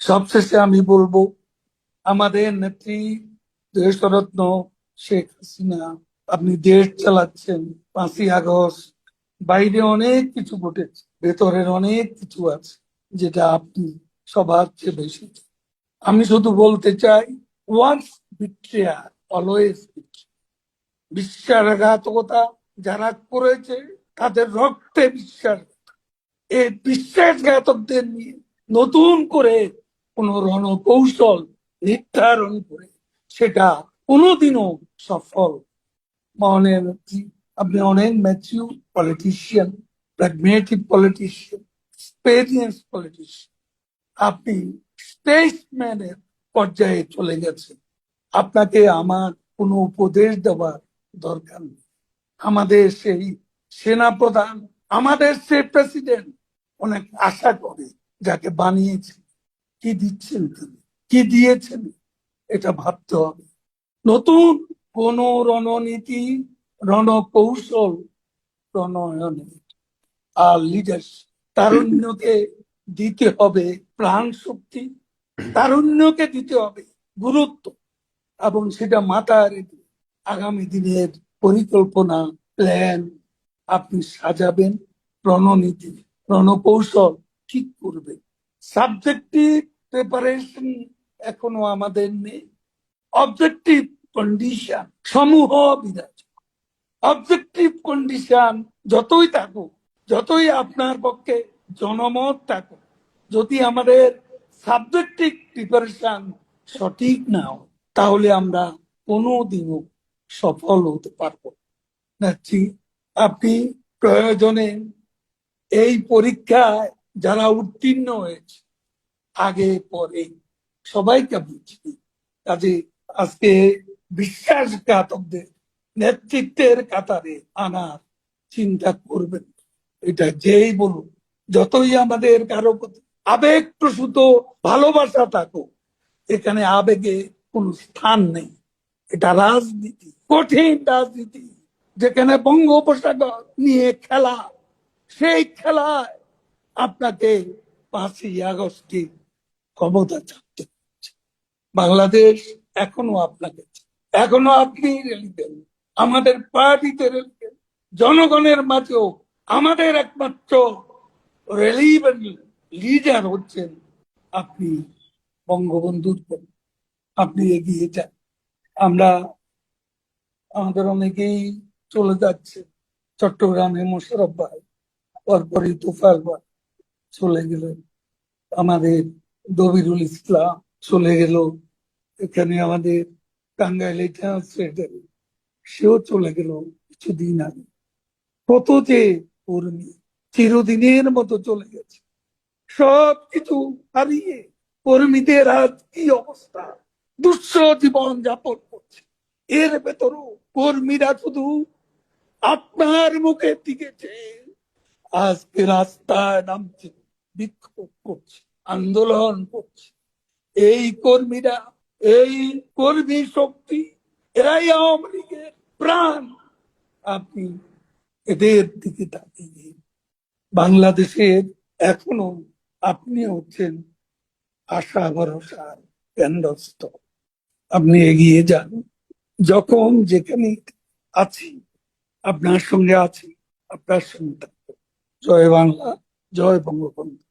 সবশেষে আমি বলবো, আমাদের নেত্রী দেশরত্ন শেখ হাসিনা, আপনি দেশ চালাচ্ছেন। 5ই আগস্ট বাইরে অনেক কিছু ঘটেছে, ভেতরের অনেক কিছু আছে যেটা আপনি সবার চেয়ে বেশি। আমি শুধু বলতে চাই, ওয়ান্স বিট্রিয়ার অলওয়েজ। বিশ্বাসঘাতকতা যারা করেছে তাদের রক্তে বিশ্বাস, এই বিশ্বাসঘাতকদের নিয়ে নতুন করে কোন রণকৌশল নির্ধারণ করে সেটা কোনোদিনও সফল মনের। আপনি অনেক mature politician, pragmatic politician, experience politician. আপনি স্টেটসম্যানের পর্যায়ে চলে গেছেন। আপনাকে আমার কোনো উপদেশ দেওয়ার দরকার নেই। আমাদের সেই সেনাপ্রধান, আমাদের সেই প্রেসিডেন্ট অনেক আশা করে যাকে বানিয়েছেন, কি দিচ্ছেন তিনি, কি দিয়েছেন, এটা ভাবতে হবে। নতুন কোন রণনীতি, রণকৌশল প্রণয়নে আর লিডারশিপ, তারুণ্যকে দিতে হবে প্রাণ শক্তি, তারুণ্যকে দিতে হবে গুরুত্ব, এবং সেটা মাথায় রেখে আগামী দিনের পরিকল্পনা, প্ল্যান আপনি সাজাবেন, রণনীতি, রণকৌশল ঠিক করবেন। সাবজেক্টিভ প্রিপারেশন এখনো আমাদের নেই, অবজেক্টিভ কন্ডিশন সমূহ বিরাজ। অবজেক্টিভ কন্ডিশন যতই থাকুক, যতই আপনার পক্ষে জনমত থাকুক, যদি আমাদের সাবজেক্টিভ প্রিপারেশন সঠিক না হয়, তাহলে আমরা কোনোদিনও সফল হতে পারবো না। আপনি প্রয়োজনে এই পরীক্ষায় যারা উত্তীর্ণ হয়েছে, আগে পরে সবাইকে বুঝি, কাজে আজকে বিশ্বাসঘাতকদের নেতৃত্বের কাতারে আনার চিন্তা করবেন। এটা যেই বলুন, যতই আমাদের কারো প্রতি আবেগ প্রসূত ভালোবাসা থাকুক, এখানে আবেগে কোনো স্থান নেই। এটা রাজনীতি, কঠিন রাজনীতি, যেখানে বঙ্গোপসাগর নিয়ে খেলা। সেই খেলায় আপনাকে 5ই আগস্টে ক্ষমতা ছাড়তে হচ্ছে। বাংলাদেশ এখনো আপনাকে, এখনো আপনি রেলিবেন, আমাদের পার্টিতে রেলিবেন, জনগণের মাঝেও আমাদের একমাত্র রেলিবেন লিডার হচ্ছেন আপনি, বঙ্গবন্ধুর পর। আপনি এগিয়ে যান। আমরা, আমাদের অনেকেই চলে যাচ্ছে। চট্টগ্রামে মোশাররফ ভাই, পরপরই তোফায়েল ভাই চলে গেলেন, আমাদের দবিরুল ইসলাম চলে গেল, এখানে আমাদের টাঙ্গাইলে ট্রান্সলেটার সেও চলে গেল কিছুদিন আগে। কত যে কর্মী চিরদিনের মতো চলে গেছে, সবকিছু হারিয়ে কর্মীদের আজ কি অবস্থা, দুঃসহ জীবন যাপন করছে। এর ভেতরও কর্মীরা শুধু আপনার মুখের দিকে চেয়ে আজকে রাস্তায় নামছে, বিক্ষোভ করছে, আন্দোলন করছে। এই কর্মীরা, এই কর্মী শক্তি, এরাই আওয়ামী লীগের প্রাণ। আপনি এদের দিকে তাকিয়ে, বাংলাদেশের এখনো আপনি হচ্ছেন আশা ভরসার কেন্দ্রস্থল। আপনি এগিয়ে যান। যখন যেখানে আছি, আপনার সঙ্গে আছি, আপনার সঙ্গে থাকবো। জয় বাংলা, জয় বঙ্গবন্ধু।